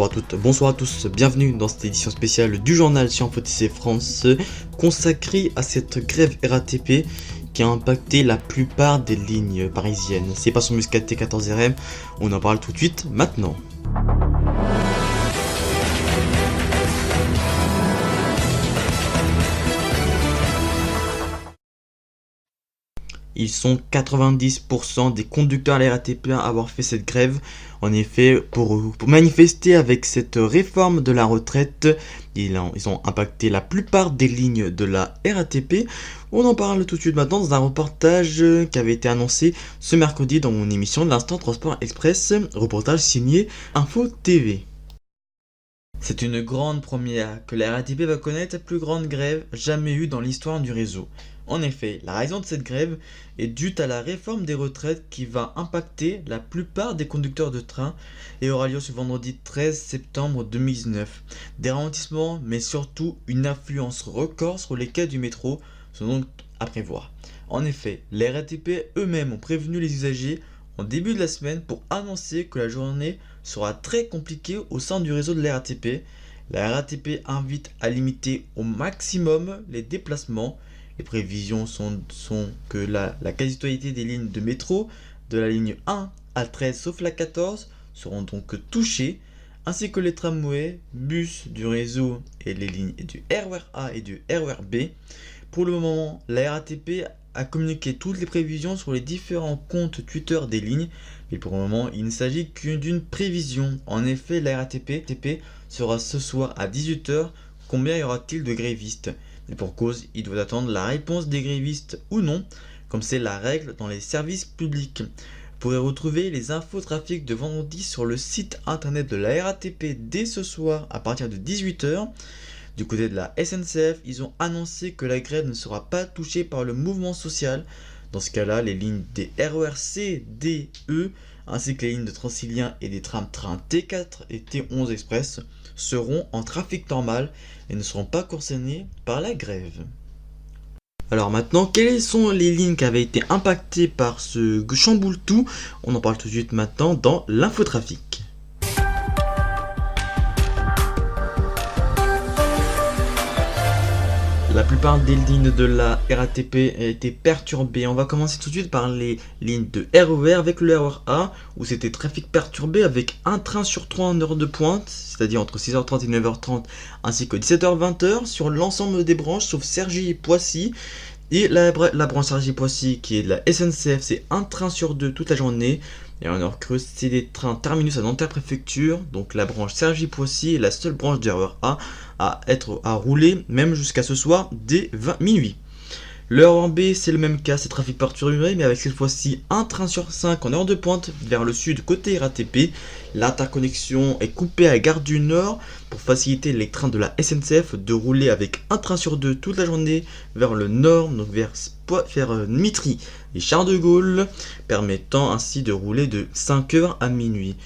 Bonsoir à toutes, bonsoir à tous, bienvenue dans cette édition spéciale du journal Sciences Po France consacrée à cette grève RATP qui a impacté la plupart des lignes parisiennes. C'est pas son Muscat T14RM, on en parle tout de suite maintenant. Ils sont 90% des conducteurs à la RATP à avoir fait cette grève. En effet, pour manifester avec cette réforme de la retraite, ils ont impacté la plupart des lignes de la RATP. On en parle tout de suite maintenant dans un reportage qui avait été annoncé ce mercredi dans mon émission de l'Instant Transport Express, reportage signé Info TV. C'est une grande première que la RATP va connaître, la plus grande grève jamais eue dans l'histoire du réseau. En effet, la raison de cette grève est due à la réforme des retraites qui va impacter la plupart des conducteurs de train et aura lieu ce vendredi 13 septembre 2019. Des ralentissements, mais surtout une affluence record sur les quais du métro sont donc à prévoir. En effet, les RATP eux-mêmes ont prévenu les usagers en début de la semaine pour annoncer que la journée sera très compliquée au sein du réseau de la RATP. La RATP invite à limiter au maximum les déplacements. Les prévisions sont que la quasi-totalité des lignes de métro, de la ligne 1 à 13 sauf la 14, seront donc touchées, ainsi que les tramways, bus du réseau et les lignes du RER A et du RER B. Pour le moment, la RATP a communiqué toutes les prévisions sur les différents comptes Twitter des lignes, mais pour le moment, il ne s'agit que d'une prévision. En effet, la RATP sera ce soir à 18 h. Combien y aura-t-il de grévistes ? Et pour cause, il doit attendre la réponse des grévistes ou non, comme c'est la règle dans les services publics. Vous pourrez retrouver les infos trafic de vendredi sur le site internet de la RATP dès ce soir à partir de 18 h. Du côté de la SNCF, ils ont annoncé que la grève ne sera pas touchée par le mouvement social. Dans ce cas-là, les lignes des RER C, D, E, ainsi que les lignes de Transilien et des trains T4 et T11 Express seront en trafic normal et ne seront pas concernés par la grève. Alors maintenant, quelles sont les lignes qui avaient été impactées par ce chamboule tout ? On en parle tout de suite maintenant dans l'infotrafic. La plupart des lignes de la RATP ont été perturbées. On va commencer tout de suite par les lignes de RER avec le RER A, où c'était trafic perturbé avec un train sur 3 en heure de pointe, c'est-à-dire entre 6h30 et 9h30, ainsi que 17h-20h sur l'ensemble des branches, sauf Cergy et Poissy. Et la branche Cergy-Poissy qui est de la SNCF, c'est un train sur 2 toute la journée. Et en heure creuse, c'est des trains terminus à Nanterre Préfecture. Donc la branche Cergy-Poissy est la seule branche du RER A à rouler, même jusqu'à ce soir, dès minuit. Le RER B, c'est le même cas, c'est trafic perturbé, mais avec cette fois-ci un train sur 5 en heure de pointe vers le sud côté RATP. L'interconnexion est coupée à Gare du Nord pour faciliter les trains de la SNCF de rouler avec un train sur 2 toute la journée vers le nord, donc vers Mitry et Charles de Gaulle, permettant ainsi de rouler de 5h à minuit.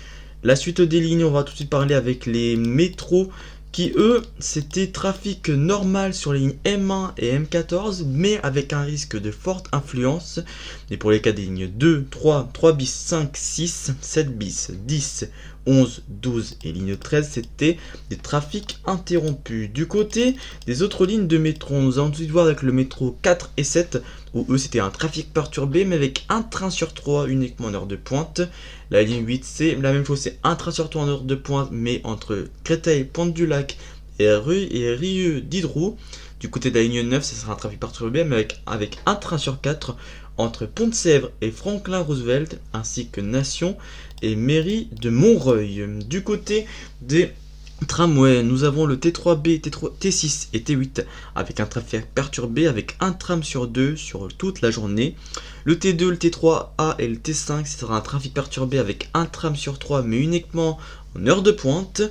La suite des lignes, on va tout de suite parler avec les métros qui eux, c'était trafic normal sur les lignes M1 et M14, mais avec un risque de forte influence. Et pour les cas des lignes 2, 3, 3 bis, 5, 6, 7 bis, 10, 11, 12 et ligne 13, c'était des trafics interrompus. Du côté des autres lignes de métro, nous allons tout de suite voir avec le métro 4 et 7, où eux c'était un trafic perturbé, mais avec un train sur 3 uniquement en heure de pointe. La ligne 8, c'est la même chose, c'est un train sur 3 en heure de pointe, mais entre Créteil, Pointe-du-Lac et Rieux d'Hydro. Du côté de la ligne 9, ce sera un trafic perturbé, mais avec un train sur 4 entre Pont-de-Sèvres et Franklin-Roosevelt, ainsi que Nation et Mairie de Montreuil. Du côté des tramway, nous avons le T3B, T6 et T8 avec un trafic perturbé avec un tram sur 2 sur toute la journée. Le T2, le T3A et le T5, ce sera un trafic perturbé avec un tram sur 3 mais uniquement en heure de pointe.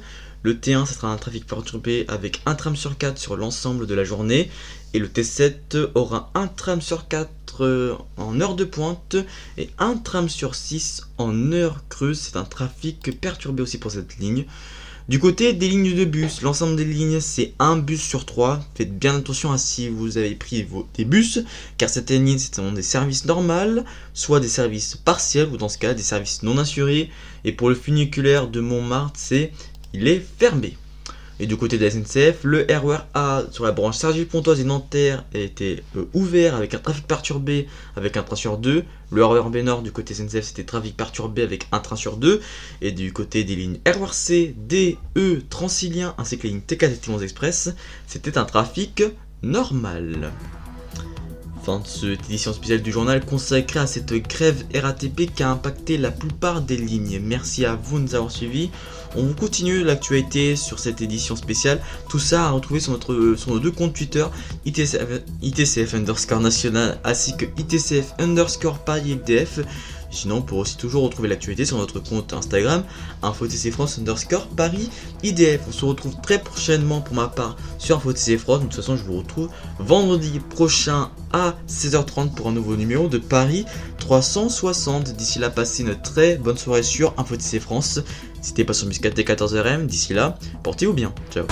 Le T1, ce sera un trafic perturbé avec un tram sur 4 sur l'ensemble de la journée. Et le T7 aura un tram sur 4 en heure de pointe et un tram sur 6 en heure creuse. C'est un trafic perturbé aussi pour cette ligne. Du côté des lignes de bus, l'ensemble des lignes c'est un bus sur 3. Faites bien attention à si vous avez pris des bus, car certaines lignes sont des services normaux, soit des services partiels ou dans ce cas des services non assurés. Et pour le funiculaire de Montmartre, c'est il est fermé. Et du côté de la SNCF, le RER A sur la branche Cergy-Pontoise et Nanterre était ouvert avec un trafic perturbé avec un train sur deux. Le RER B Nord du côté SNCF c'était trafic perturbé avec un train sur deux. Et du côté des lignes RER C, D, E, Transilien ainsi que les lignes T4 et T11 Express, c'était un trafic normal. Fin de cette édition spéciale du journal consacrée à cette grève RATP qui a impacté la plupart des lignes. Merci à vous de nous avoir suivis. On continue l'actualité sur cette édition spéciale. Tout ça à retrouver sur nos deux comptes Twitter, ITCF _ national ainsi que ITCF _ Paris FDF. Sinon, on peut aussi toujours retrouver l'actualité sur notre compte Instagram, InfoTC France _ Paris IDF. On se retrouve très prochainement pour ma part sur InfoTC France. De toute façon, je vous retrouve vendredi prochain à 16h30 pour un nouveau numéro de Paris 360. D'ici là, passez une très bonne soirée sur InfoTC France. N'hésitez pas sur Muscat T14RM. D'ici là, portez-vous bien. Ciao.